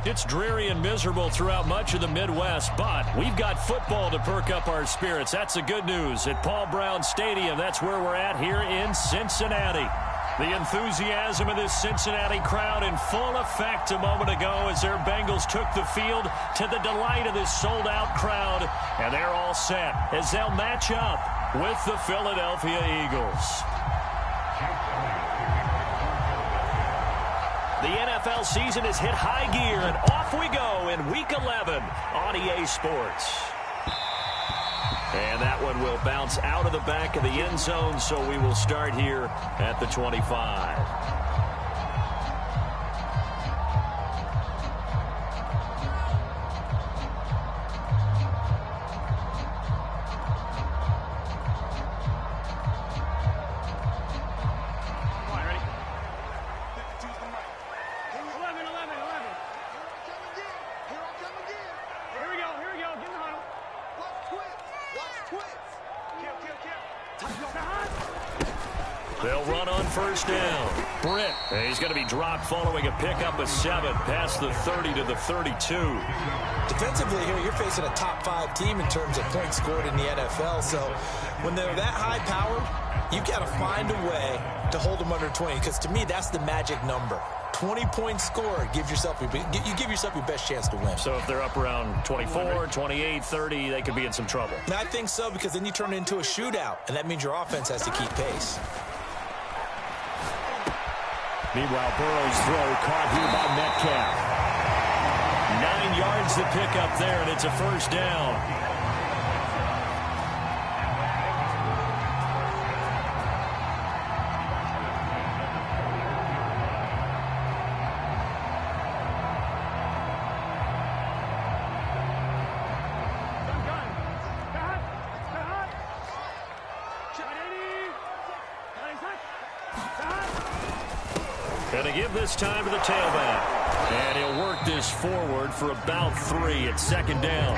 It's dreary and miserable throughout much of the Midwest, but we've got football to perk up our spirits. That's the good news. At Paul Brown Stadium, that's where we're at here in Cincinnati. The enthusiasm of this Cincinnati crowd in full effect a moment ago as their Bengals took the field to the delight of this sold-out crowd. And they're all set as they'll match up with the Philadelphia Eagles. The NFL season has hit high gear, and off we go in Week 11 on EA Sports. And that one will bounce out of the back of the end zone, so we will start here at the 25. They'll run on first down. Britt, he's going to be dropped following a pickup of 7 past the 30 to the 32. Defensively here, you're facing a top 5 team in terms of points scored in the NFL. So when they're that high powered, you got to find a way to hold them under 20. Because to me, that's the magic number. 20 points scored, you give yourself your best chance to win. So if they're up around 24, 28, 30, they could be in some trouble. And I think so, because then you turn it into a shootout, and that means your offense has to keep pace. Meanwhile, Burrow's throw caught here by Metcalf. 9 yards to pick up there, and it's a first down. Going to give this time to the tailback. And he'll work this forward for about 3 at second down.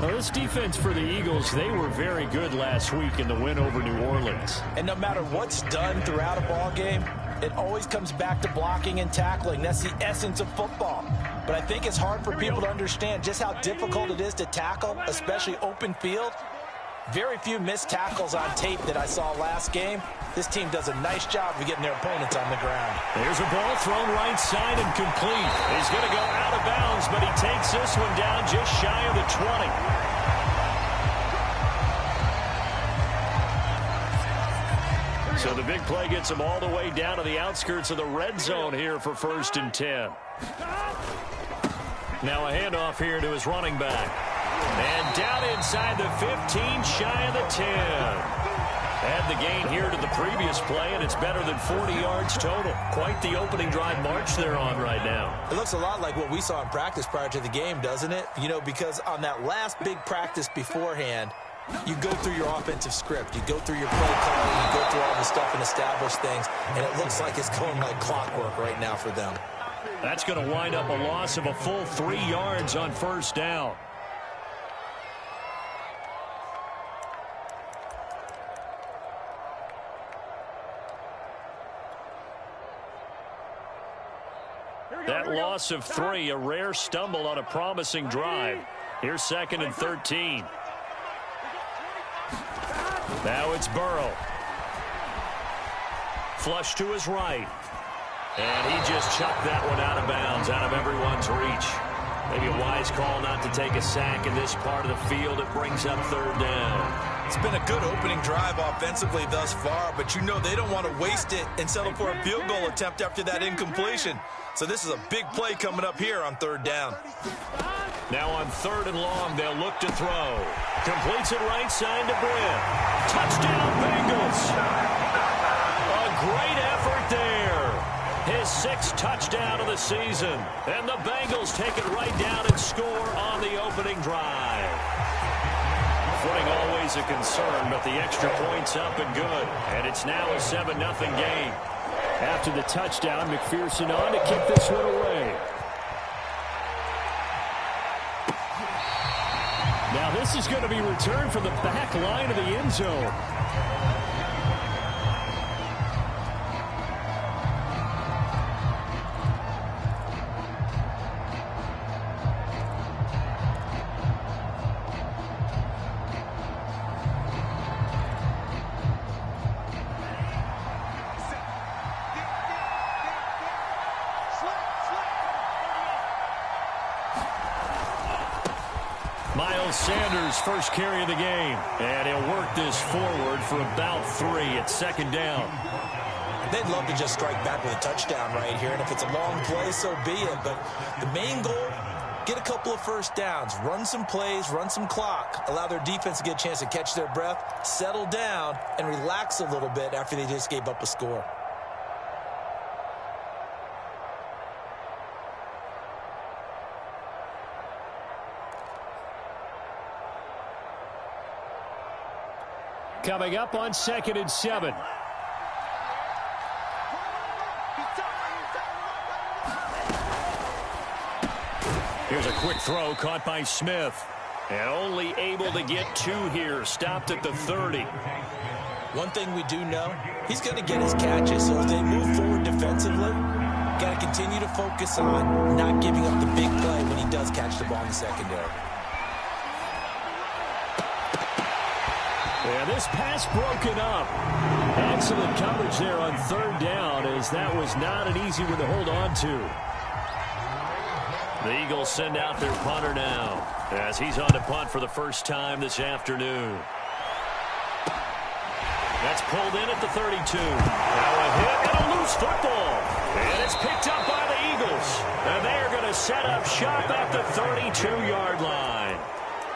Well, this defense for the Eagles, they were very good last week in the win over New Orleans. And no matter what's done throughout a ball game, it always comes back to blocking and tackling. That's the essence of football. But I think it's hard for people to understand just how difficult it is to tackle, especially open field. Very few missed tackles on tape that I saw last game. This team does a nice job of getting their opponents on the ground. There's a ball thrown right side and complete. He's going to go out of bounds, but he takes this one down just shy of the 20. So the big play gets him all the way down to the outskirts of the red zone here for 1st and 10. Now a handoff here to his running back. And down inside the 15, shy of the 10. Add the gain here to the previous play, and it's better than 40 yards total. Quite the opening drive march they're on right now. It looks a lot like what we saw in practice prior to the game, doesn't it? You know, because on that last big practice beforehand, you go through your offensive script. You go through your play calling. You go through all the stuff and establish things, and it looks like it's going like clockwork right now for them. That's going to wind up a loss of a full 3 yards on first down. That loss of 3, a rare stumble on a promising drive. Here's 2nd and 13. Now it's Burrow. Flush to his right. And he just chucked that one out of bounds, out of everyone's reach. Maybe a wise call not to take a sack in this part of the field. It brings up 3rd down. It's been a good opening drive offensively thus far, but you know they don't want to waste it and settle for a field goal attempt after that incompletion. So this is a big play coming up here on 3rd down. Now on 3rd and long, they'll look to throw. Completes it right side to Britt. Touchdown, Bengals. A great effort there. His 6th touchdown of the season. And the Bengals take it right down and score on the opening drive. Footing always a concern, but the extra point's up and good. And it's now a 7-0 game. After the touchdown, McPherson on to kick this one away. Now this is going to be returned from the back line of the end zone. Miles Sanders' first carry of the game. And he'll work this forward for about 3 at second down. They'd love to just strike back with a touchdown right here. And if it's a long play, so be it. But the main goal, get a couple of first downs, run some plays, run some clock, allow their defense to get a chance to catch their breath, settle down, and relax a little bit after they just gave up a score. Coming up on 2nd and 7. Here's a quick throw caught by Smith. And only able to get 2 here. Stopped at the 30. One thing we do know, he's going to get his catches. So as they move forward defensively, got to continue to focus on not giving up the big play when he does catch the ball in the secondary. And this pass broken up. Excellent coverage there on 3rd down, as that was not an easy one to hold on to. The Eagles send out their punter now, as he's on to punt for the first time this afternoon. That's pulled in at the 32. Now a hit and a loose football. And it's picked up by the Eagles. And they are going to set up shop at the 32-yard line.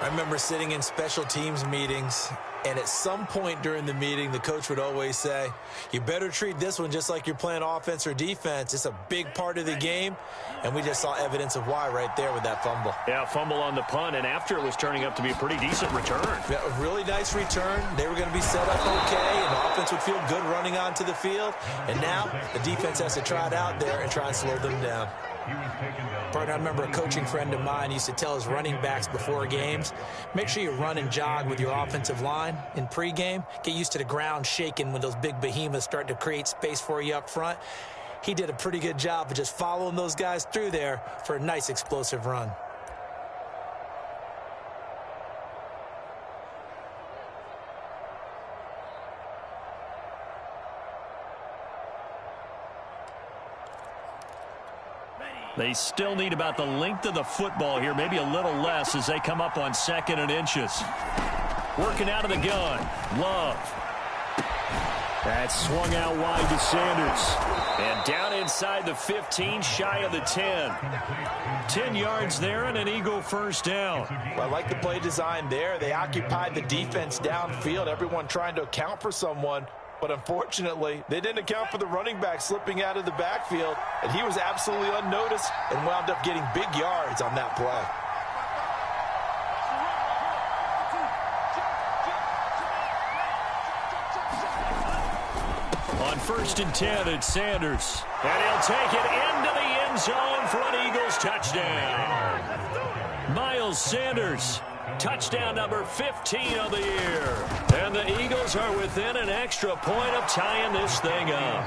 I remember sitting in special teams meetings, and at some point during the meeting, the coach would always say, you better treat this one just like you're playing offense or defense. It's a big part of the game, and we just saw evidence of why right there with that fumble. Yeah, fumble on the punt, and after it was turning up to be a pretty decent return. Yeah, a really nice return. They were going to be set up okay, and the offense would feel good running onto the field. And now the defense has to try it out there and try and slow them down. Partner, I remember a coaching friend of mine used to tell his running backs before games, make sure you run and jog with your offensive line in pregame. Get used to the ground shaking when those big behemoths start to create space for you up front. He did a pretty good job of just following those guys through there for a nice explosive run. They still need about the length of the football here, maybe a little less as they come up on 2nd and inches. Working out of the gun. Love. That's swung out wide to Sanders. And down inside the 15, shy of the 10. 10 yards there and an Eagle first down. Well, I like the play design there. They occupied the defense downfield, everyone trying to account for someone. But unfortunately, they didn't account for the running back slipping out of the backfield, and he was absolutely unnoticed and wound up getting big yards on that play. On 1st and 10, it's Sanders. And he'll take it into the end zone for an Eagles touchdown. Miles Sanders. Touchdown number 15 of the year. And the Eagles are within an extra point of tying this thing up.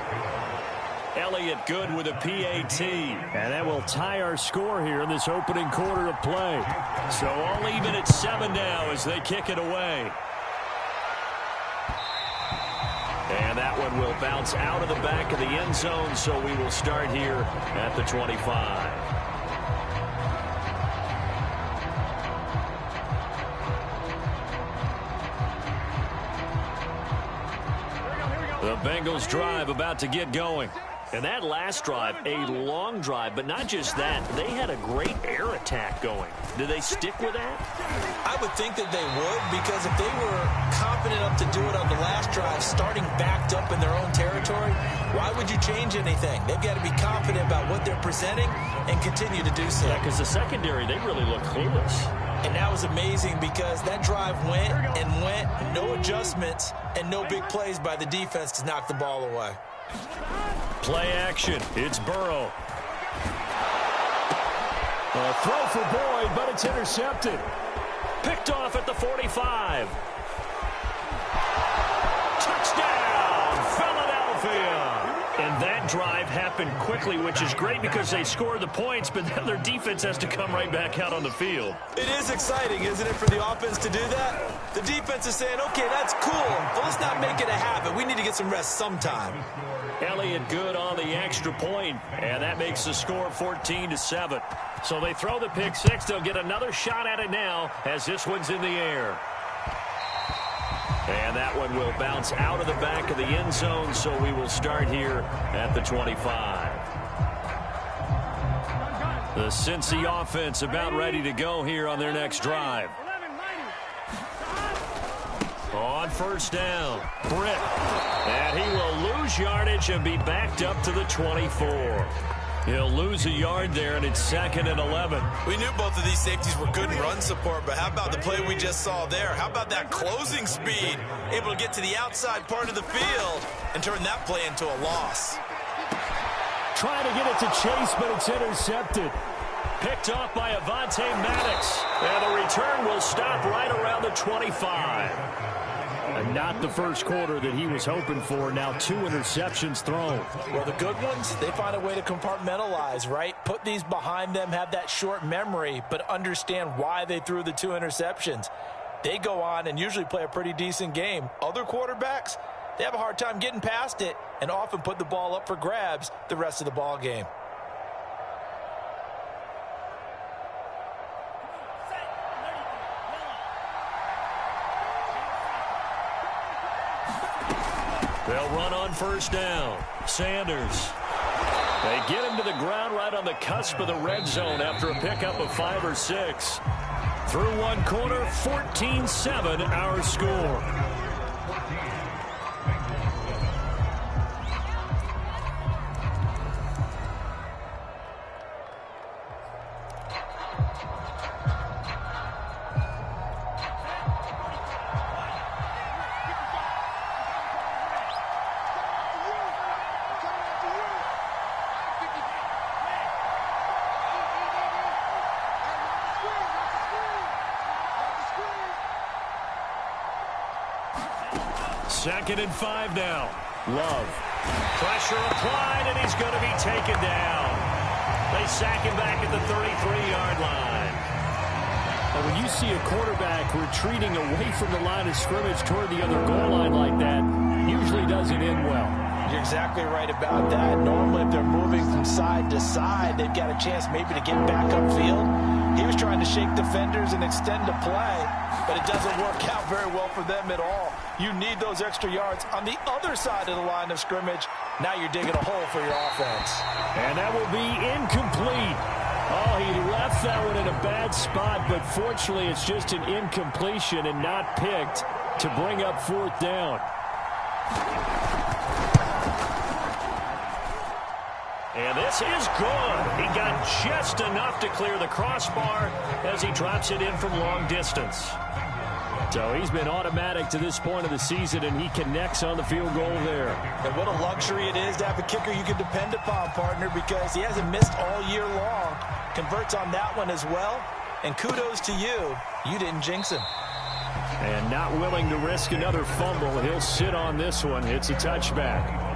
Elliott good with a PAT. And that will tie our score here in this opening quarter of play. So all even at 7 now as they kick it away. And that one will bounce out of the back of the end zone, so we will start here at the 25. The Bengals drive about to get going. And that last drive, a long drive, but not just that. They had a great air attack going. Did they stick with that? I would think that they would, because if they were confident enough to do it on the last drive, starting backed up in their own territory, why would you change anything? They've got to be confident about what they're presenting and continue to do so. Yeah, because the secondary, they really look clueless. And that was amazing because that drive went and went, no adjustments, and no big plays by the defense to knock the ball away. Play action. It's Burrow. A throw for Boyd, but it's intercepted. Picked off at the 45. Touchdown, Philadelphia. And that drive happened quickly, which is great because they scored the points, but then their defense has to come right back out on the field. It is exciting, isn't it, for the offense to do that? The defense is saying, okay, that's cool, but let's not make it a habit. We need to get some rest sometime. Elliott good on the extra point, and that makes the score 14-7. So they throw the pick six. They'll get another shot at it now as this one's in the air. And that one will bounce out of the back of the end zone, so we will start here at the 25. The Cincy offense about ready to go here on their next drive. On first down, Britt. And he will lose yardage and be backed up to the 24. He'll lose a yard there, and it's 2nd and 11. We knew both of these safeties were good in run support, but how about the play we just saw there? How about that closing speed? Able to get to the outside part of the field and turn that play into a loss. Trying to get it to Chase, but it's intercepted. Picked off by Avonte Maddox. And the return will stop right around the 25. And not the first quarter that he was hoping for. Now 2 interceptions thrown. Well, the good ones, they find a way to compartmentalize, right? Put these behind them, have that short memory, but understand why they threw the 2 interceptions. They go on and usually play a pretty decent game. Other quarterbacks, they have a hard time getting past it and often put the ball up for grabs the rest of the ball game. They'll run on first down. Sanders. They get him to the ground right on the cusp of the red zone after a pickup of 5 or 6. Through one quarter, 14-7 our score. Second and 5 now. Love. Pressure applied, and he's going to be taken down. They sack him back at the 33-yard line. And when you see a quarterback retreating away from the line of scrimmage toward the other goal line like that, usually doesn't end well. You're exactly right about that. Normally, if they're moving from side to side, they've got a chance maybe to get back upfield. He was trying to shake defenders and extend the play, but it doesn't work out very well for them at all. You need those extra yards on the other side of the line of scrimmage. Now you're digging a hole for your offense. And that will be incomplete. Oh, he left that one in a bad spot, but fortunately it's just an incompletion and not picked to bring up 4th down. And this is good. He got just enough to clear the crossbar as he drops it in from long distance. So he's been automatic to this point of the season, and he connects on the field goal there. And what a luxury it is to have a kicker you can depend upon, partner, because he hasn't missed all year long. Converts on that one as well. And kudos to you. You didn't jinx him. And not willing to risk another fumble. He'll sit on this one. It's a touchback.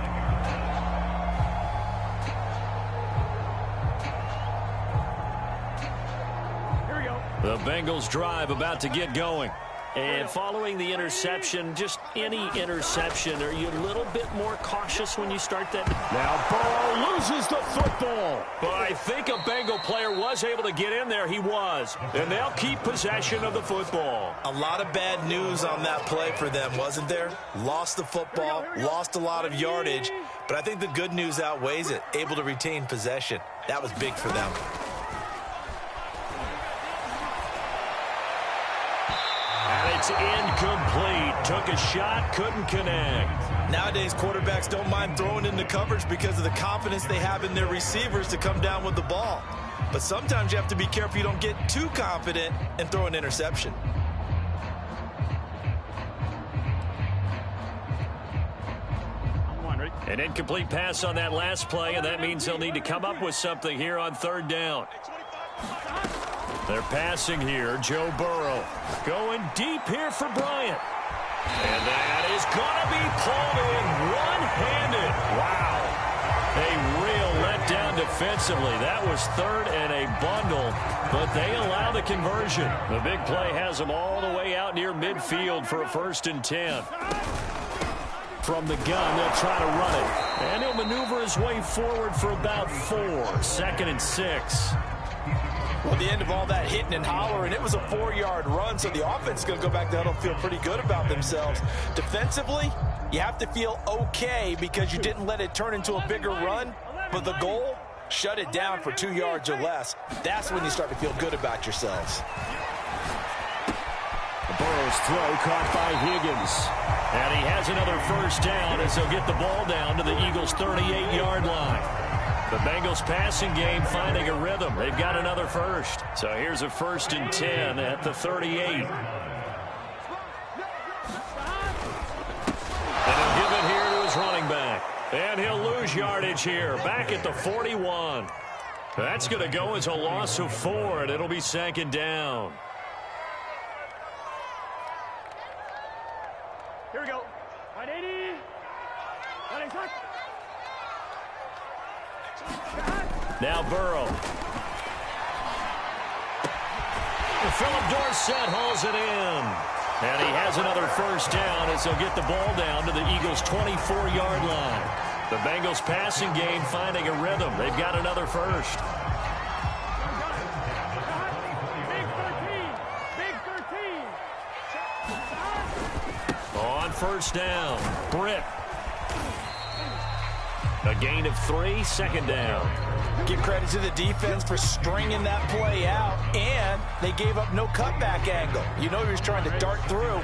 The Bengals drive about to get going. And following the interception, just any interception, are you a little bit more cautious when you start that? Now Burrow loses the football. But I think a Bengal player was able to get in there. He was. And they'll keep possession of the football. A lot of bad news on that play for them, wasn't there? Lost the football, lost a lot of yardage. But I think the good news outweighs it. Able to retain possession. That was big for them. It's incomplete. Took a shot, couldn't connect. Nowadays, quarterbacks don't mind throwing into coverage because of the confidence they have in their receivers to come down with the ball. But sometimes you have to be careful you don't get too confident and throw an interception. An incomplete pass on that last play, and that means they'll need to come up with something here on 3rd down. They're passing here. Joe Burrow going deep here for Bryant. And that is going to be pulled in one-handed. Wow. A real letdown defensively. That was third and a bundle, but they allow the conversion. The big play has them all the way out near midfield for a 1st and 10. From the gun, they'll try to run it. And he'll maneuver his way forward for about 4. 2nd and 6. Well, the end of all that hitting and hollering, it was a 4-yard run, so the offense is going to go back to huddle and feel pretty good about themselves. Defensively, you have to feel okay because you didn't let it turn into a bigger run, but the goal, shut it down for 2 yards or less. That's when you start to feel good about yourselves. Burrow's throw caught by Higgins. And he has another 1st down as they'll get the ball down to the Eagles' 38-yard line. The Bengals passing game finding a rhythm. They've got another 1st. So here's a 1st and 10 at the 38. And he'll give it here to his running back. And he'll lose yardage here. Back at the 41. That's going to go as a loss of 4, and it'll be 2nd down. Here we go. 180. 180. Now Burrow. Philip Dorsett hauls it in. And he has another 1st down as they'll get the ball down to the Eagles' 24-yard line. The Bengals passing game finding a rhythm. They've got another 1st. Big 13. On 1st down, Britt. A gain of 3, 2nd down. Give credit to the defense for stringing that play out, and they gave up no cutback angle. You know he was trying to dart through.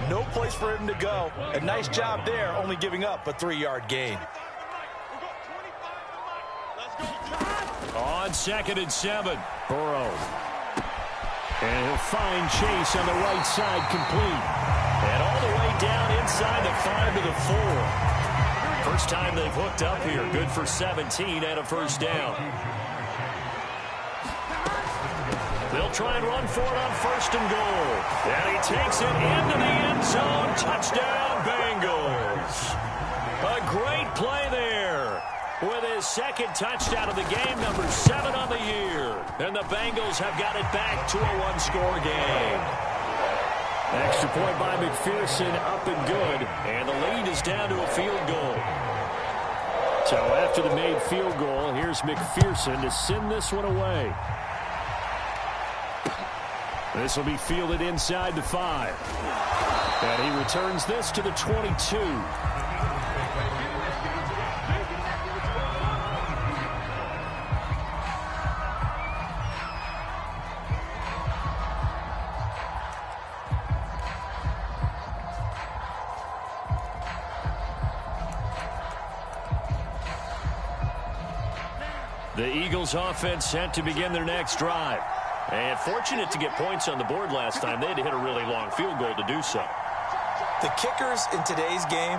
No place for him to go. A nice job there, only giving up a 3-yard gain. On 2nd and 7, Burrow. And he'll find Chase on the right side complete. And all the way down inside the 5 to the 4. First time they've hooked up here. Good for 17 and a 1st down. They'll try and run for it on 1st and goal. And he takes it into the end zone. Touchdown, Bengals. A great play there. With his 2nd touchdown of the game, number 7 on the year. And the Bengals have got it back to a 1-score game. Extra point by McPherson, up and good. And the lead is down to a field goal. So after the made field goal, here's McPherson to send this one away. This will be fielded inside the 5. And he returns this to the 22. The Eagles offense set to begin their next drive. And fortunate to get points on the board last time. They had to hit a really long field goal to do so. The kickers in today's game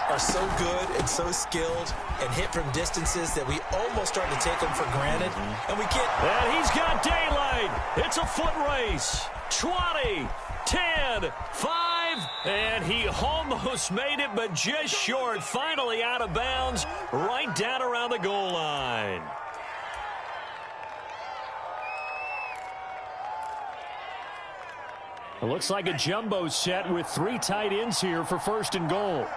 are so good and so skilled and hit from distances that we almost start to take them for granted. And we get... And he's got daylight. It's a foot race. 20, 10, 5, and he almost made it, but just short. Finally out of bounds, right down around the goal line. It looks like a jumbo set with 3 tight ends here for 1st and goal.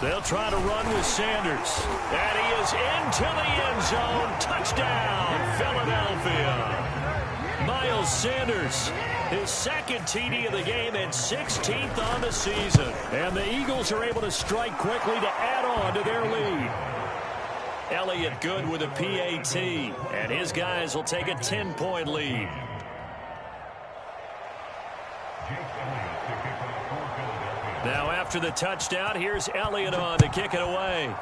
They'll try to run with Sanders. And he is into the end zone. Touchdown, Philadelphia. Miles Sanders, his 2nd TD of the game and 16th on the season. And the Eagles are able to strike quickly to add on to their lead. Elliott good with a PAT. And his guys will take a 10-point lead. Now after the touchdown, here's Elliott on to kick it away.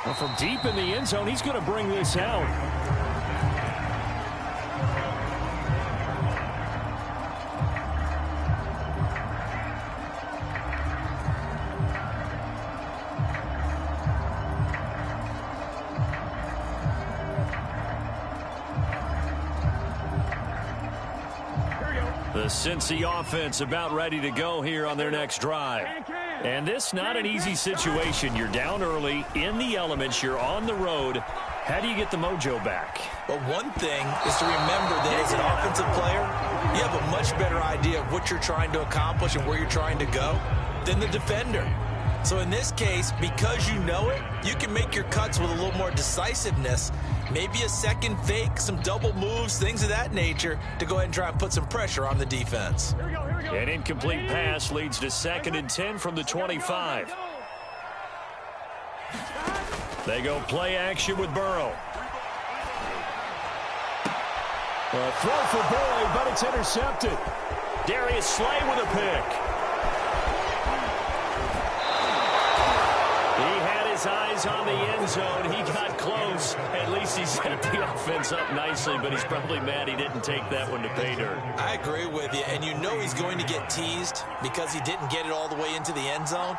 Well, from deep in the end zone, he's going to bring this out. Cincy offense about ready to go here on their next drive. And this not an easy situation. You're down early, in the elements, you're on the road. How do you get the mojo back? Well, one thing is to remember that as an offensive player, you have a much better idea of what you're trying to accomplish and where you're trying to go than the defender. So in this case, because you know it, you can make your cuts with a little more decisiveness, maybe a second fake, some double moves, things of that nature, to go ahead and try and put some pressure on the defense. An incomplete pass leads to 2nd and 10 from the 25. They go play action with Burrow. A throw for Boyd, but it's intercepted. Darius Slay with a pick. He had his eyes on the end zone. He got close. At least he set the offense up nicely, but he's probably mad he didn't take that one to pay dirt. I agree with you, and you know he's going to get teased because he didn't get it all the way into the end zone.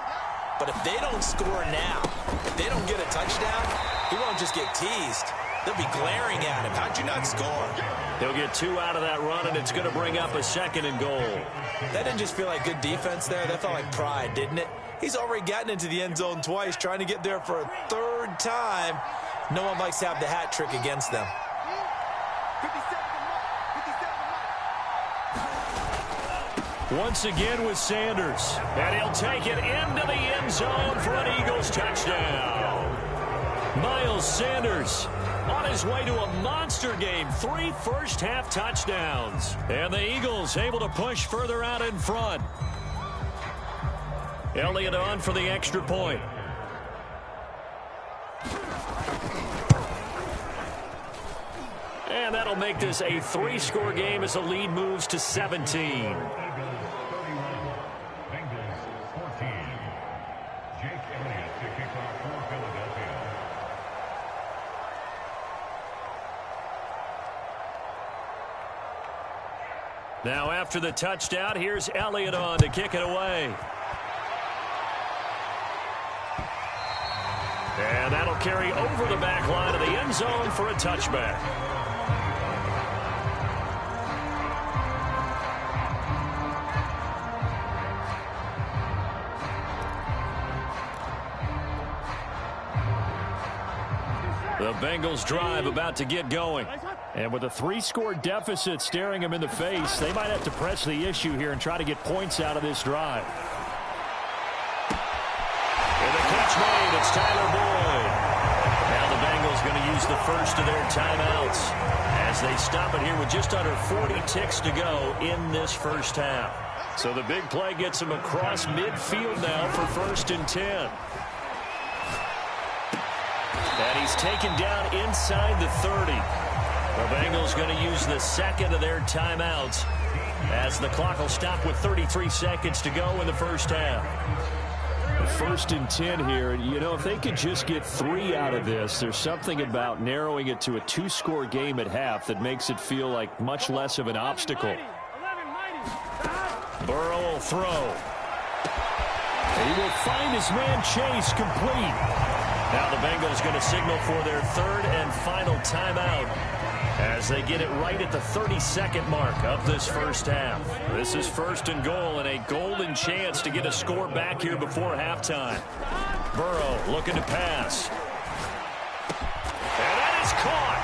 But if they don't score now, if they don't get a touchdown, he won't just get teased. They'll be glaring at him. How'd you not score? He'll get 2 out of that run, and it's going to bring up a 2nd and goal. That didn't just feel like good defense there. That felt like pride, didn't it? He's already gotten into the end zone twice, trying to get there for a 3rd time. No one likes to have the hat trick against them. Once again with Sanders. And he'll take it into the end zone for an Eagles touchdown. Miles Sanders on his way to a monster game. 3 first-half touchdowns. And the Eagles able to push further out in front. Elliott on for the extra point. And that'll make this a 3-score game as the lead moves to 17. Now after the touchdown, here's Elliott on to kick it away. And that'll carry over the back line of the end zone for a touchback. The Bengals drive about to get going. And with a 3-score deficit staring them in the face, they might have to press the issue here and try to get points out of this drive. And the catch made. It's Tyler Boyd. Now the Bengals going to use the first of their timeouts as they stop it here with just under 40 ticks to go in this first half. So the big play gets him across midfield now for 1st and 10. And he's taken down inside the 30. The Bengals going to use the 2nd of their timeouts as the clock will stop with 33 seconds to go in the first half. 1st and 10 here. You know, if they could just get 3 out of this, there's something about narrowing it to a 2-score game at half that makes it feel like much less of an obstacle. Burrow will throw. And he will find his man Chase complete. Now the Bengals going to signal for their 3rd and final timeout as they get it right at the 32nd mark of this first half. This is 1st and goal and a golden chance to get a score back here before halftime. Burrow looking to pass. And that is caught.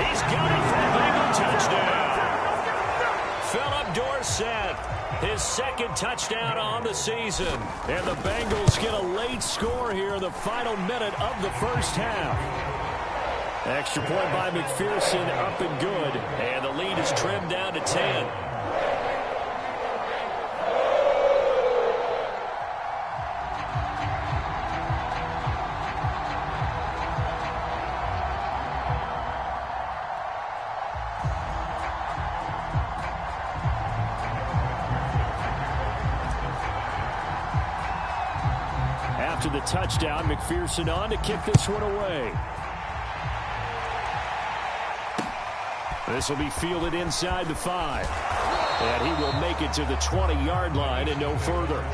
He's got it for a Bengal touchdown. Philip Dorsett, his 2nd touchdown on the season. And the Bengals get a late score here in the final minute of the first half. Extra point by McPherson, up and good. And the lead is trimmed down to 10. After the touchdown, McPherson on to kick this one away. This will be fielded inside the 5. And he will make it to the 20-yard line and no further.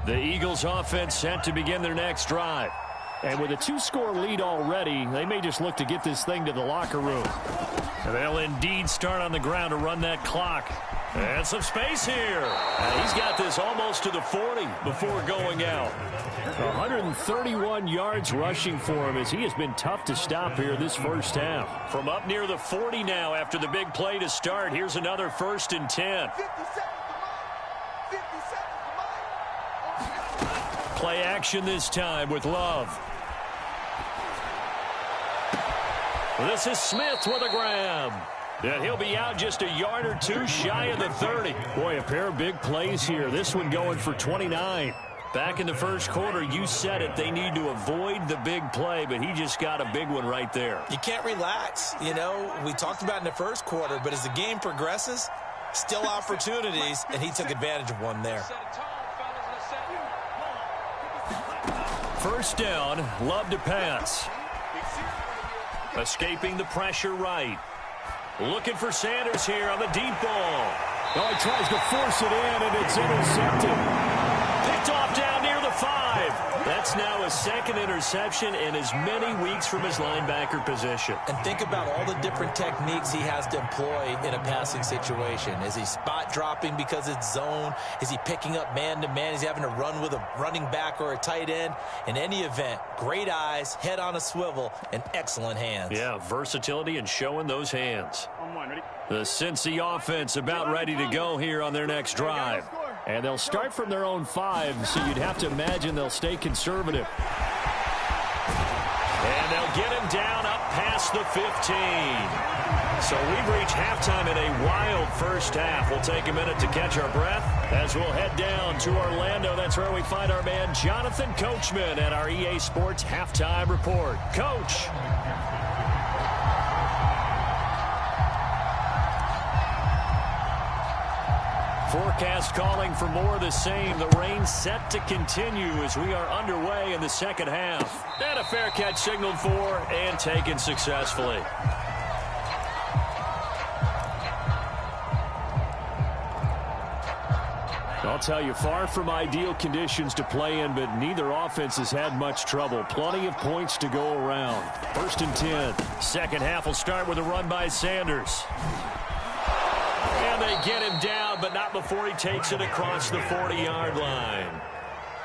The Eagles offense set to begin their next drive. And with a 2-score lead already, they may just look to get this thing to the locker room. They'll indeed start on the ground to run that clock. And some space here. And he's got this almost to the 40 before going out. 131 yards rushing for him as he has been tough to stop here this first half. From up near the 40 now after the big play to start. Here's another 1st and 10. Play action this time with Love. This is Smith with a grab. And he'll be out just a yard or two shy of the 30. Boy, a pair of big plays here. This one going for 29. Back in the first quarter, you said it. They need to avoid the big play, but he just got a big one right there. You can't relax. You know, we talked about in the first quarter, but as the game progresses, still opportunities, and he took advantage of one there. First down, Love to pass. Escaping the pressure right. Looking for Sanders here on the deep ball. Oh, he tries to force it in, and it's intercepted. Picked off down near the 5. That's now a 2nd interception in as many weeks from his linebacker position. And think about all the different techniques he has to employ in a passing situation. Is he spot dropping because it's zone? Is he picking up man-to-man? Is he having to run with a running back or a tight end? In any event, great eyes, head on a swivel, and excellent hands. Yeah, versatility and showing those hands. The Cincy offense about ready to go here on their next drive. And they'll start from their own 5, so you'd have to imagine they'll stay conservative. And they'll get him down up past the 15. So we've reached halftime in a wild first half. We'll take a minute to catch our breath as we'll head down to Orlando. That's where we find our man Jonathan Coachman at our EA Sports Halftime Report. Coach. Forecast calling for more of the same. The rain set to continue as we are underway in the second half. And a fair catch signaled for and taken successfully. I'll tell you, far from ideal conditions to play in, but neither offense has had much trouble. Plenty of points to go around. 1st and 10. Second half will start with a run by Sanders. And they get him down, but not before he takes it across the 40-yard line.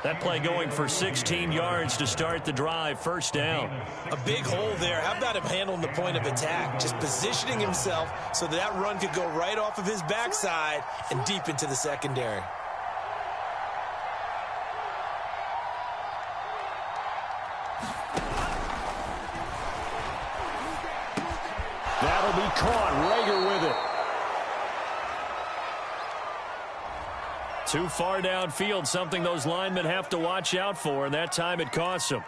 That play going for 16 yards to start the drive. First down. A big hole there. How about him handling the point of attack? Just positioning himself so that run could go right off of his backside and deep into the secondary. That'll be caught. Rager with it. Too far downfield, something those linemen have to watch out for, and that time it costs them.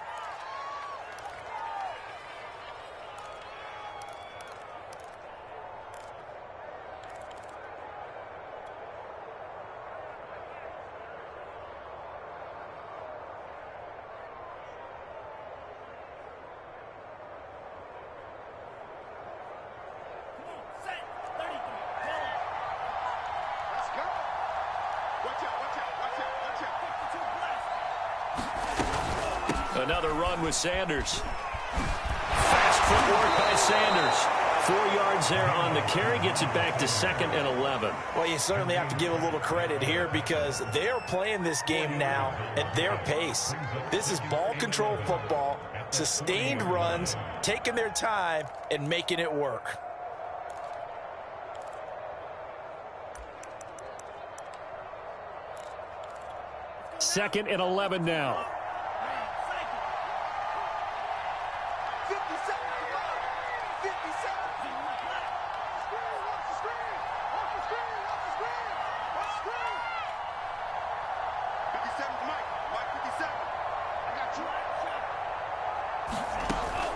Another run with Sanders. Fast footwork by Sanders. 4 yards there on the carry. Gets it back to 2nd and 11. Well, you certainly have to give a little credit here because they're playing this game now at their pace. This is ball control football, sustained runs, taking their time, and making it work. Second and 11 now.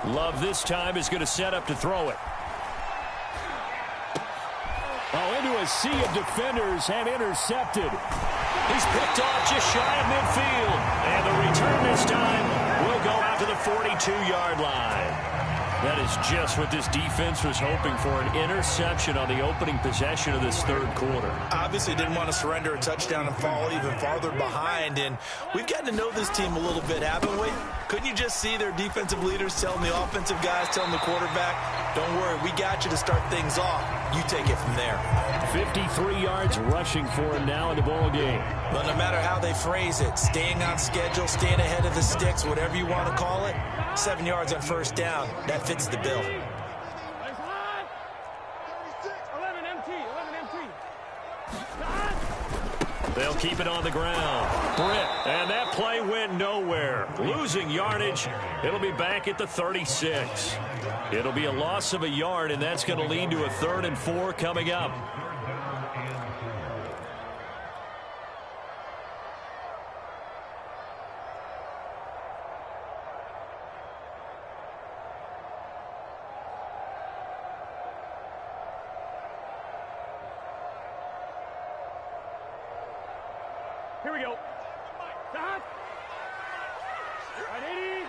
Love this time is going to set up to throw it. Oh, into a sea of defenders and intercepted. He's picked off just shy of midfield. And the return this time will go out to the 42-yard line. That is just what this defense was hoping for, an interception on the opening possession of this third quarter. Obviously didn't want to surrender a touchdown and fall even farther behind, and we've gotten to know this team a little bit, haven't we? Couldn't you just see their defensive leaders telling the offensive guys, telling the quarterback, don't worry, we got you to start things off. You take it from there. 53 yards rushing for him now in the ball game. But no matter how they phrase it, staying on schedule, staying ahead of the sticks, whatever you want to call it, 7 yards on first down, that fits the bill. 11 MT. They'll keep it on the ground. Britt, and that play went nowhere. Losing yardage. It'll be back at the 36. It'll be a loss of a yard, and that's going to lead to a 3rd and 4 coming up. Here we go. Stop. Right, 80.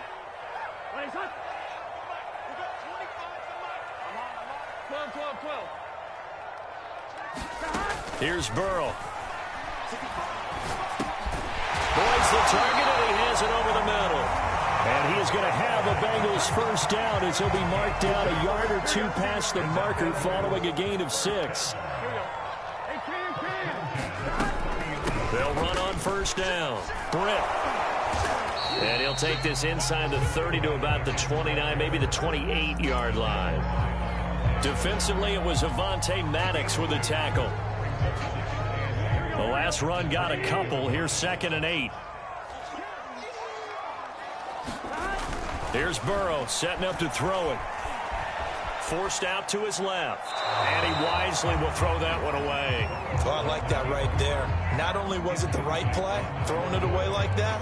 Right, stop. 12. Stop. Here's Burrow. Boyd's the target, and he has it over the middle. And he is going to have a Bengals first down as he'll be marked down a yard or two past the marker following a gain of 6. Here we go. Hey, Cam. They'll run on first down. Britt. And he'll take this inside the 30 to about the 29, maybe the 28-yard line. Defensively, it was Avonte Maddox with a tackle. The last run got a couple. Here's 2nd and 8. Here's Burrow setting up to throw it. Forced out to his left. And he wisely will throw that one away. Well, I like that right there. Not only was it the right play, throwing it away like that,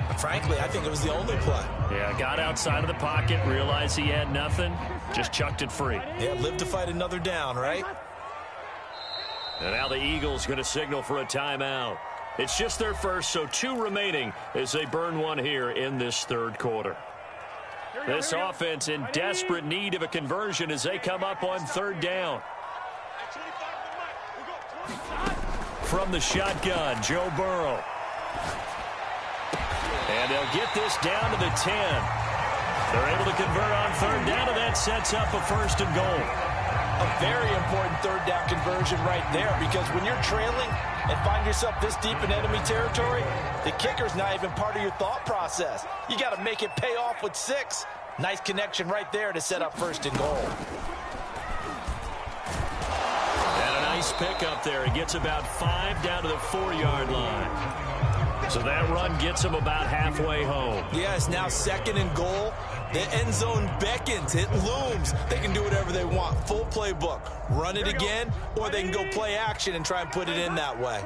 but frankly, I think it was the only play. Yeah, got outside of the pocket, realized he had nothing, just chucked it free. Yeah, live to fight another down, right? And now the Eagles going to signal for a timeout. It's just their first, so 2 remaining as they burn one here in this third quarter. This offense in desperate need of a conversion as they come up on 3rd down. From the shotgun, Joe Burrow. And they'll get this down to the 10. They're able to convert on 3rd down, and that sets up a 1st and goal. A very important 3rd down conversion right there, because when you're trailing and find yourself this deep in enemy territory, the kicker's not even part of your thought process. You got to make it pay off with 6. Nice connection right there to set up 1st and goal. And a nice pickup there. He gets about 5 down to the 4-yard line. So that run gets him about halfway home. Yeah, it's now 2nd and goal. The end zone beckons. It looms. They can do whatever they want. Full playbook. Run it again, or they can go play action and try and put it in that way.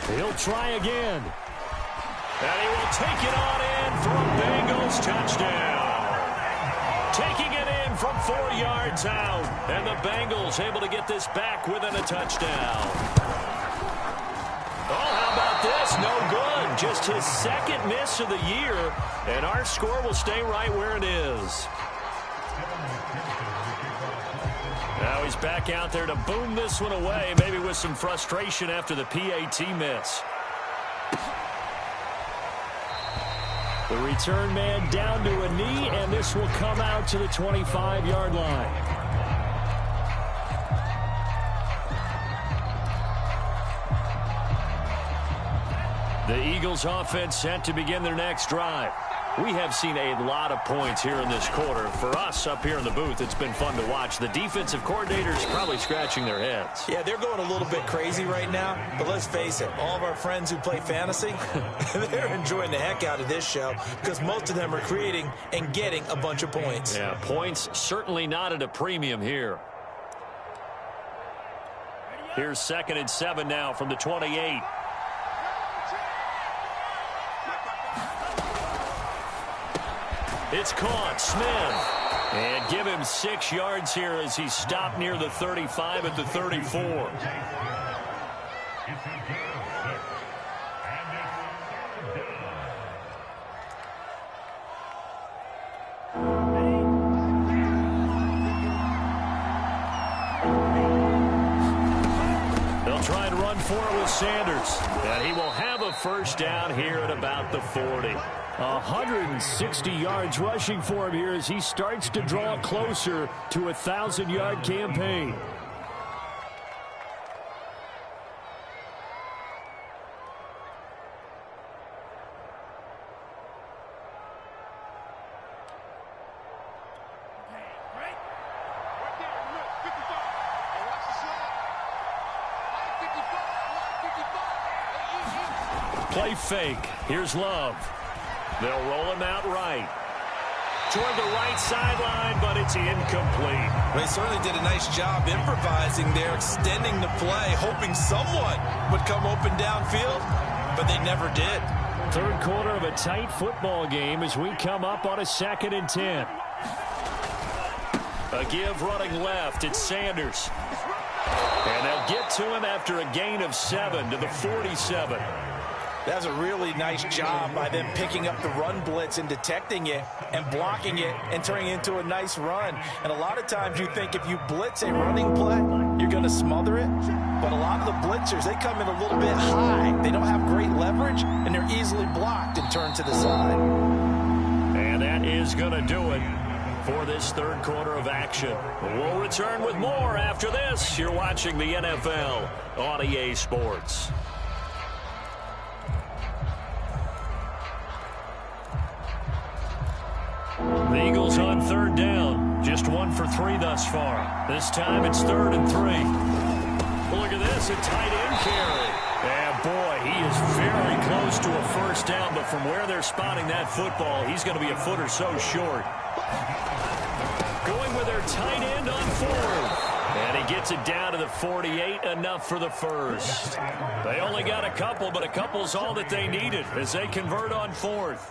12. He'll try again. And he will take it on in for a Bengals touchdown. Taking it in from 4 yards out. And the Bengals able to get this back within a touchdown. Oh, how about this? No good. Just his 2nd miss of the year. And our score will stay right where it is. Now he's back out there to boom this one away, maybe with some frustration after the PAT miss. The return man down to a knee, and this will come out to the 25-yard line. The Eagles offense set to begin their next drive. We have seen a lot of points here in this quarter. For us up here in the booth, it's been fun to watch. The defensive coordinators probably scratching their heads. Yeah, they're going a little bit crazy right now. But let's face it, all of our friends who play fantasy, they're enjoying the heck out of this show because most of them are creating and getting a bunch of points. Yeah, points certainly not at a premium here. Here's 2nd and 7 now from the 28. It's caught. Smith. And give him 6 yards here as he stopped near the 35 at the 34. for it with Sanders. And he will have a first down here at about the 40. 160 yards rushing for him here as he starts to draw closer to a 1,000-yard campaign. Play fake. Here's Love. They'll roll him out right. Toward the right sideline, but it's incomplete. They certainly did a nice job improvising there, extending the play, hoping someone would come open downfield, but they never did. Third quarter of a tight football game as we come up on a 2nd and 10. A give running left. It's Sanders. And they'll get to him after a gain of 7 to the 47. That's a really nice job by them picking up the run blitz and detecting it and blocking it and turning it into a nice run. And a lot of times you think if you blitz a running play, you're going to smother it. But a lot of the blitzers, they come in a little bit high. They don't have great leverage, and they're easily blocked and turned to the side. And that is going to do it for this third quarter of action. We'll return with more after this. You're watching the NFL on EA Sports. The Eagles on third down. Just 1 for 3 thus far. This time it's 3rd and 3. Look at this, a tight end carry. And boy, he is very close to a first down, but from where they're spotting that football, he's going to be a foot or so short. Going with their tight end on 4th. And he gets it down to the 48, enough for the first. They only got a couple, but a couple's all that they needed as they convert on 4th.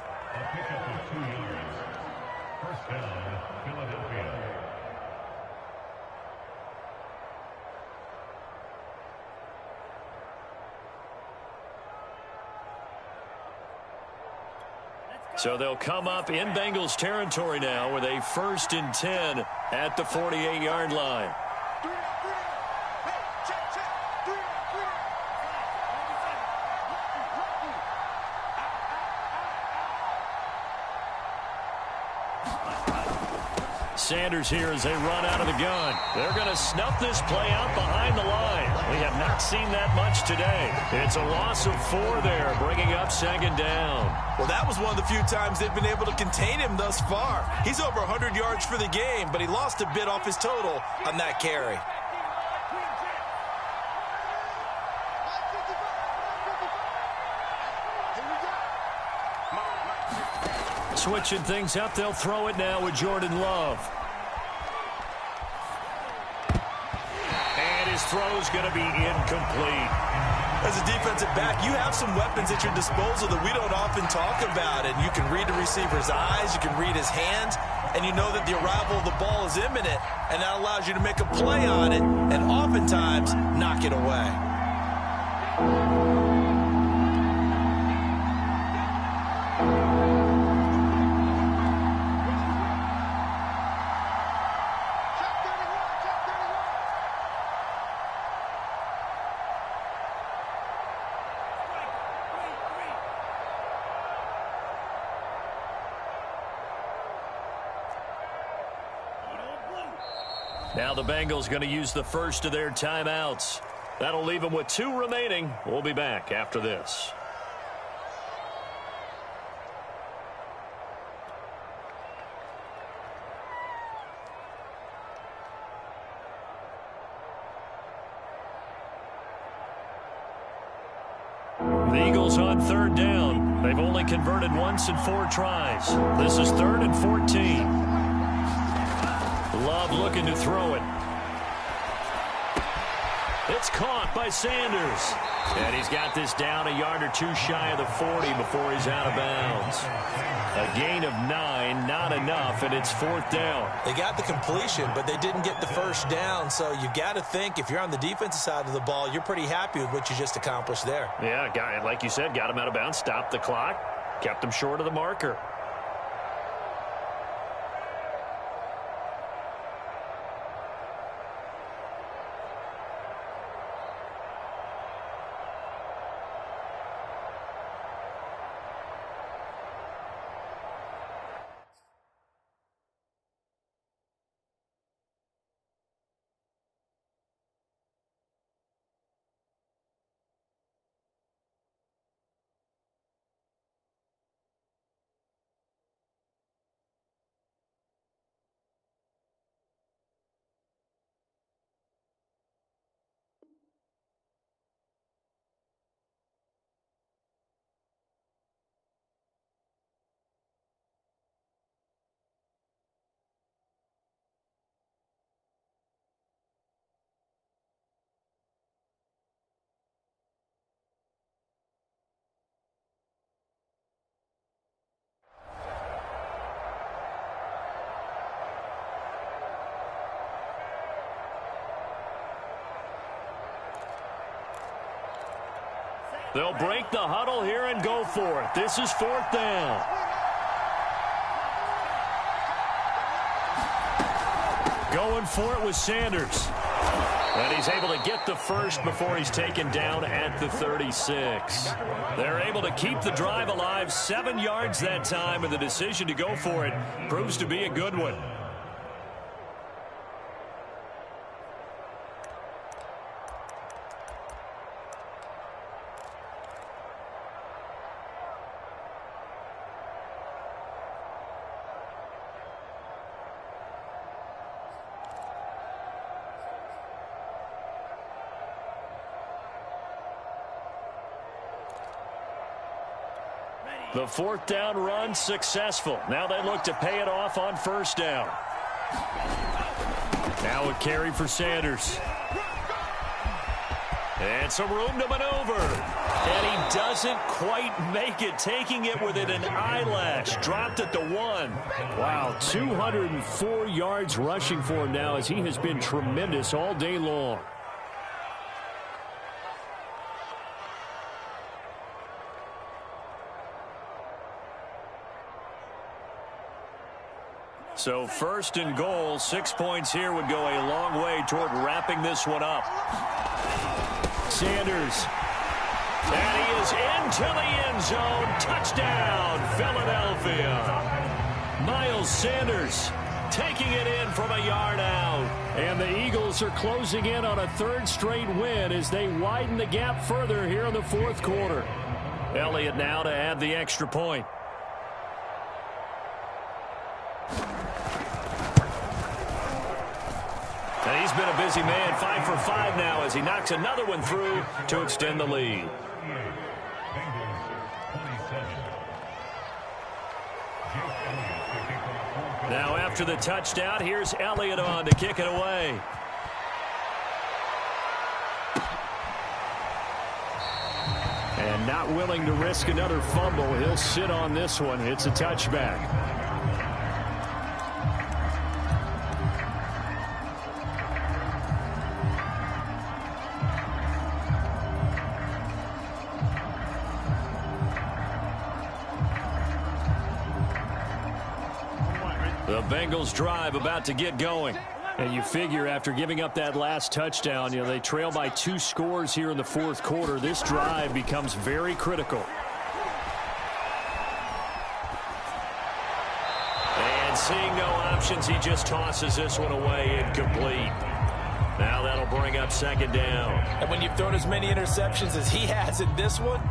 So they'll come up in Bengals territory now with a 1st and 10 at the 48-yard line. Sanders here as they run out of the gun. They're going to snuff this play out behind the line. We have not seen that much today. It's a loss of 4 there, bringing up 2nd down. Well, that was one of the few times they've been able to contain him thus far. He's over 100 yards for the game, but he lost a bit off his total on that carry. Switching things up, they'll throw it now with Jordan Love. And his throw's going to be incomplete. As a defensive back, you have some weapons at your disposal that we don't often talk about. And you can read the receiver's eyes, you can read his hands, and you know that the arrival of the ball is imminent. And that allows you to make a play on it and oftentimes knock it away. Now the Bengals going to use the first of their timeouts. That'll leave them with 2 remaining. We'll be back after this. The Eagles on 3rd down. They've only converted once in 4 tries. This is 3rd and 14. Love looking to throw it. It's caught by Sanders. And he's got this down a yard or 2 shy of the 40 before he's out of bounds. A gain of 9, not enough, and it's 4th down. They got the completion, but they didn't get the first down. So you got to think if you're on the defensive side of the ball, you're pretty happy with what you just accomplished there. Yeah, like you said, got him out of bounds, stopped the clock, kept him short of the marker. They'll break the huddle here and go for it. This is 4th down. Going for it with Sanders. And he's able to get the first before he's taken down at the 36. They're able to keep the drive alive, 7 yards that time, and the decision to go for it proves to be a good one. The 4th down run successful. Now they look to pay it off on 1st down. Now a carry for Sanders. And some room to maneuver. And he doesn't quite make it, taking it within an eyelash. Dropped at the 1. Wow, 204 yards rushing for him now as he has been tremendous all day long. So 1st and goal, 6 points here would go a long way toward wrapping this one up. Sanders. And he is into the end zone. Touchdown, Philadelphia. Miles Sanders taking it in from a yard out. And the Eagles are closing in on a 3rd straight win as they widen the gap further here in the 4th quarter. Elliott now to add the extra point. And he's been a busy man, 5 for 5 now as he knocks another one through to extend the lead. Now after the touchdown, here's Elliott on to kick it away. And not willing to risk another fumble, he'll sit on this one. It's a touchback. The Bengals drive about to get going. And you figure after giving up that last touchdown, they trail by 2 scores here in the 4th quarter. This drive becomes very critical. And seeing no options, he just tosses this one away incomplete. Now that'll bring up 2nd down. And when you've thrown as many interceptions as he has in this one,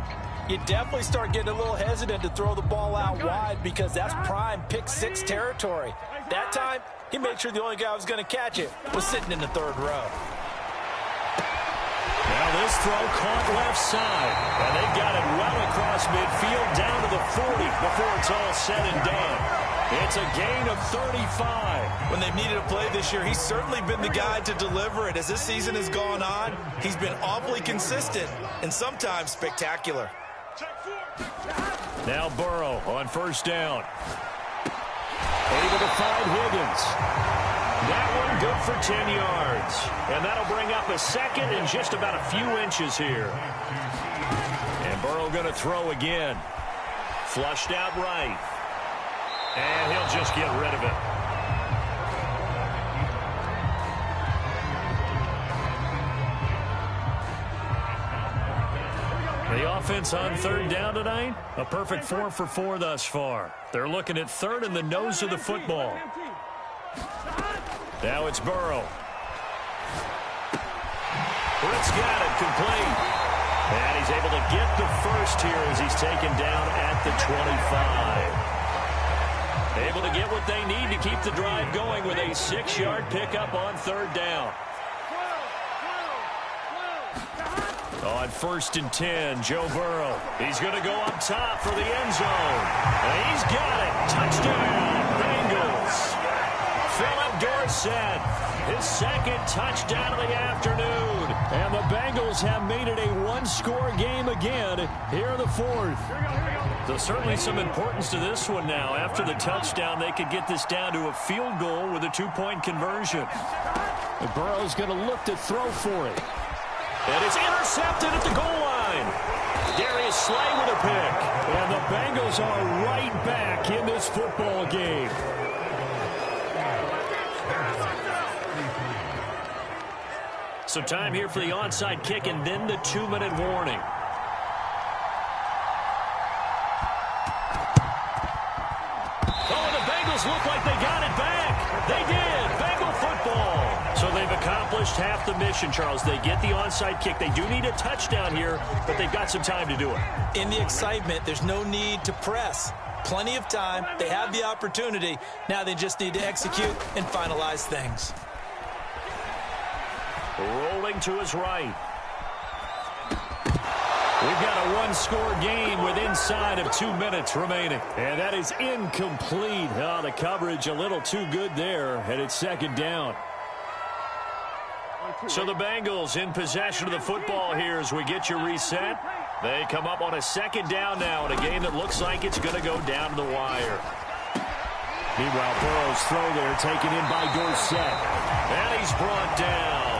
you definitely start getting a little hesitant to throw the ball out wide because that's prime pick 6 territory. That time, he made sure the only guy who was going to catch it was sitting in the 3rd row. Now this throw caught left side. And they got it well across midfield down to the 40 before it's all said and done. It's a gain of 35. When they've needed a play this year, he's certainly been the guy to deliver it. As this season has gone on, he's been awfully consistent and sometimes spectacular. Now Burrow on 1st down. Able to find Higgins. That one good for 10 yards. And that'll bring up a 2nd and just about a few inches here. And Burrow going to throw again. Flushed out right. And he'll just get rid of it. The offense on 3rd down tonight, a perfect 4 for 4 thus far. They're looking at 3rd and the nose of the football. Now it's Burrow. Britt's got it complete. And he's able to get the first here as he's taken down at the 25. Able to get what they need to keep the drive going with a 6-yard pickup on 3rd down. On 1st and 10, Joe Burrow. He's going to go up top for the end zone. And he's got it. Touchdown, Bengals. Philip Dorsett, his 2nd touchdown of the afternoon. And the Bengals have made it a 1-score game again here in the 4th. So certainly some importance to this one now. After the touchdown, they could get this down to a field goal with a 2-point conversion. And Burrow's going to look to throw for it. And it's intercepted at the goal line. to Slay with a pick. And the Bengals are right back in this football game. So time here for the onside kick and then the 2-minute warning. Oh, and the Bengals look like they got it back. They did. Bengal football. So they've accomplished half the mission, Charles. They get the onside kick. They do need a touchdown here, but they've got some time to do it. In the excitement, there's no need to press. Plenty of time. They have the opportunity. Now they just need to execute and finalize things. Rolling to his right. We've got a one-score game with inside of 2 minutes remaining. And that is incomplete. Oh, the coverage a little too good there, and it's second down. So the Bengals in possession of the football here as we get you reset. They come up on a second down now in a game that looks like it's going to go down to the wire. Meanwhile, Burrow's throw there taken in by Dorsett. And he's brought down.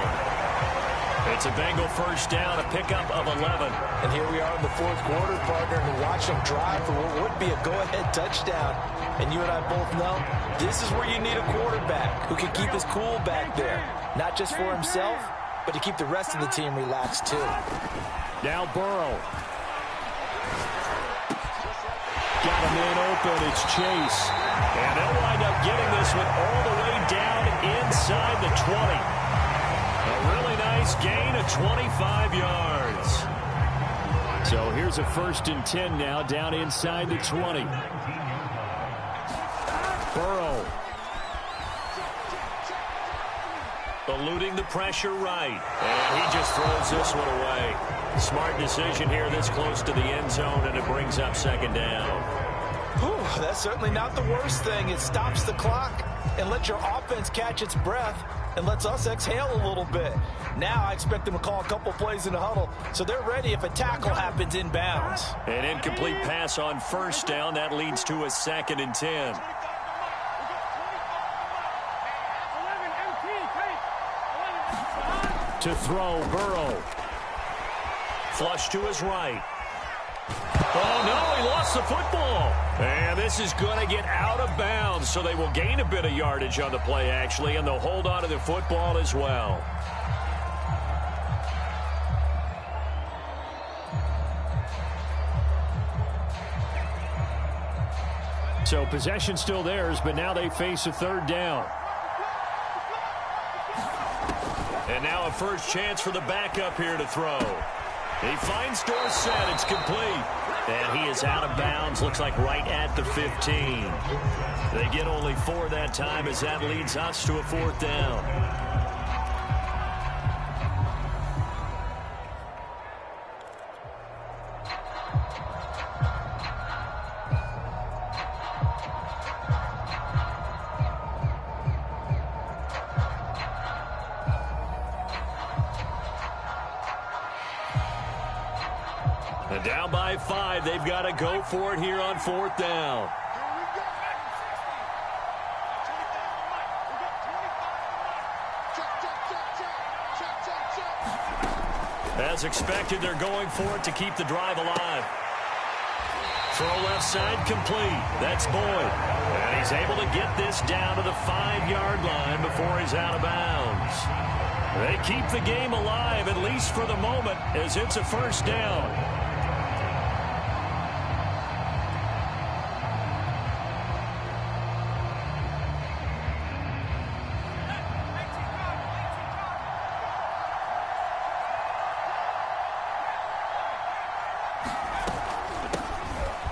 It's a Bengal first down, a pickup of 11. And here we are in the fourth quarter, partner, and watch them drive for what would be a go-ahead touchdown. And you and I both know this is where you need a quarterback who can keep his cool back there. Not just for himself, but to keep the rest of the team relaxed too. Now Burrow. Got a man open. It's Chase. And they'll wind up getting this one all the way down inside the 20. A really nice gain of 25 yards. So here's a 1st and 10 now down inside the 20. Burrow. Eluding the pressure right. And he just throws this one away. Smart decision here this close to the end zone, and it brings up second down. Whew, that's certainly not the worst thing. It stops the clock and lets your offense catch its breath and lets us exhale a little bit. Now I expect them to call a couple plays in the huddle, so they're ready if a tackle happens inbounds. An incomplete pass on first down. That leads to a 2nd and 10. To throw, Burrow. Flush to his right. Oh, no, he lost the football. And this is going to get out of bounds, so they will gain a bit of yardage on the play, actually, and they'll hold on to the football as well. So possession still theirs, but now they face a 3rd down. And now a first chance for the backup here to throw. He finds Dorsett. It's complete. And he is out of bounds. Looks like right at the 15. They get only 4 that time as that leads us to a 4th down. And down by 5, they've got to go for it here on 4th down. As expected, they're going for it to keep the drive alive. Throw left side complete. That's Boyd. And he's able to get this down to the 5-yard line before he's out of bounds. They keep the game alive, at least for the moment, as it's a first down.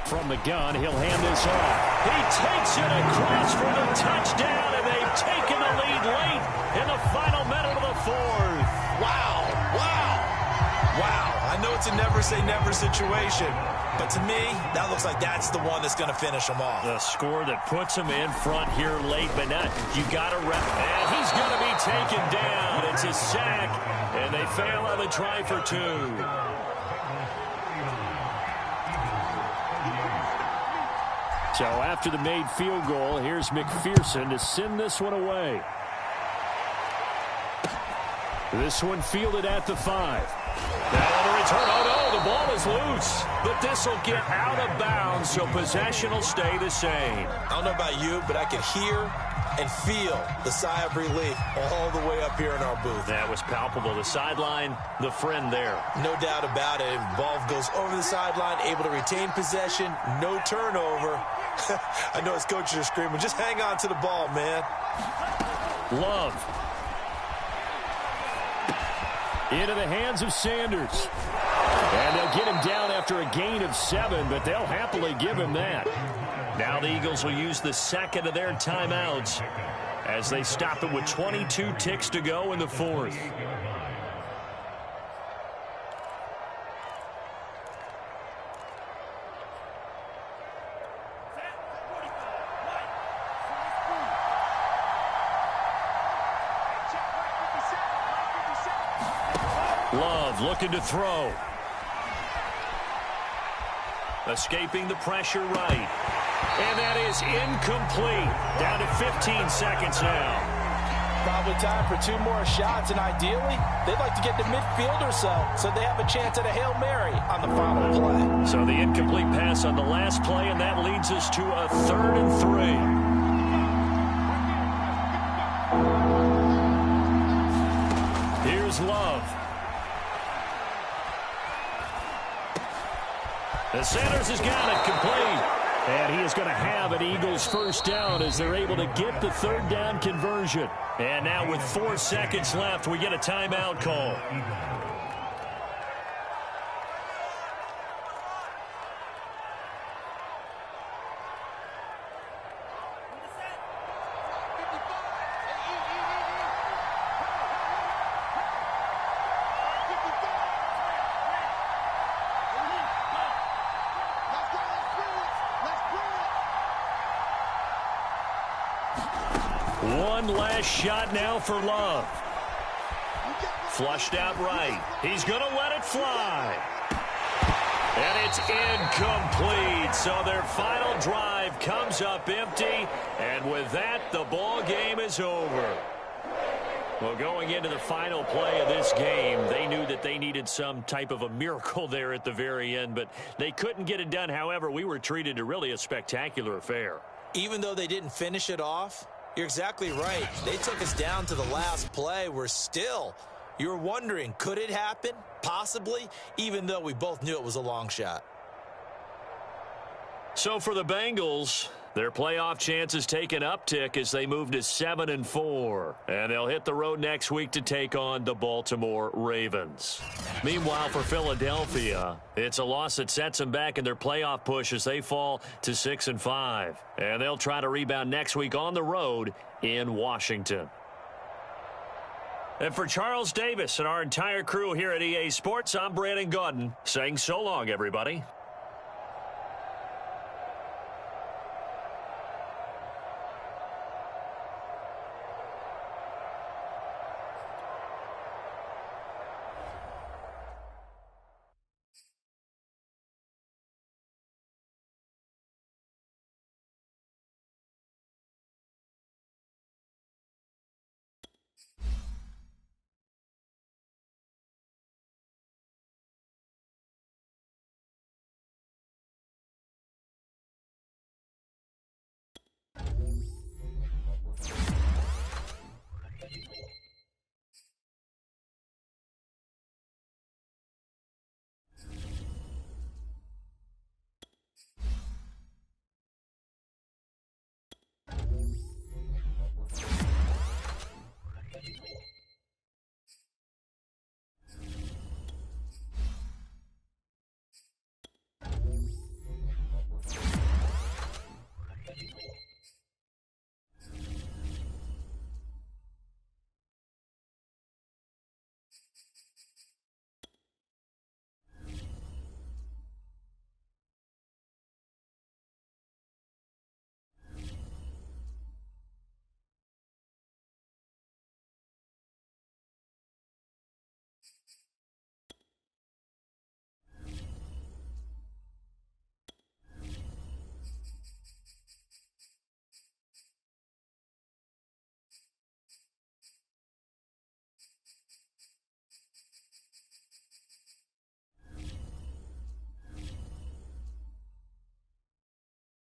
From the gun, he'll hand this off. He takes it across for the touchdown, and they've taken the lead late in the final minute of the 4th. Wow, wow, wow. I know it's a never-say-never situation, but to me, that looks like that's the one that's going to finish them off. The score that puts him in front here late, but not. You got to wrap. And he's going to be taken down. It's a sack, and they fail on the try for 2. So after the made field goal, here's McPherson to send this one away. This one fielded at the 5. Now on the return. Oh, no, the ball is loose. But this will get out of bounds, so possession will stay the same. I don't know about you, but I could hear and feel the sigh of relief all the way up here in our booth. That was palpable. The sideline, the friend there. No doubt about it. Ball goes over the sideline, able to retain possession, no turnover. I know his coaches are screaming, just hang on to the ball, man. Love. Into the hands of Sanders. And they'll get him down after a gain of 7, but they'll happily give him that. Now the Eagles will use the second of their timeouts as they stop it with 22 ticks to go in the 4th. Love looking to throw. Escaping the pressure right. And that is incomplete. Down to 15 seconds now. Probably time for 2 more shots, and ideally, they'd like to get to midfield or so they have a chance at a Hail Mary on the final play. So the incomplete pass on the last play, and that leads us to a 3rd and 3. Here's Love. The Sanders has got it complete. And he is going to have an Eagles first down as they're able to get the 3rd down conversion. And now with 4 seconds left, we get a timeout call. One last shot now for Love. Flushed out right. He's going to let it fly. And it's incomplete. So their final drive comes up empty. And with that, the ball game is over. Well, going into the final play of this game, they knew that they needed some type of a miracle there at the very end, but they couldn't get it done. However, we were treated to really a spectacular affair. Even though they didn't finish it off, you're exactly right. They took us down to the last play. You're wondering, could it happen? Possibly, even though we both knew it was a long shot. So for the Bengals, their playoff chances take an uptick as they move to 7-4. And they'll hit the road next week to take on the Baltimore Ravens. Meanwhile, for Philadelphia, it's a loss that sets them back in their playoff push as they fall to 6-5. And they'll try to rebound next week on the road in Washington. And for Charles Davis and our entire crew here at EA Sports, I'm Brandon Gotw saying so long, everybody.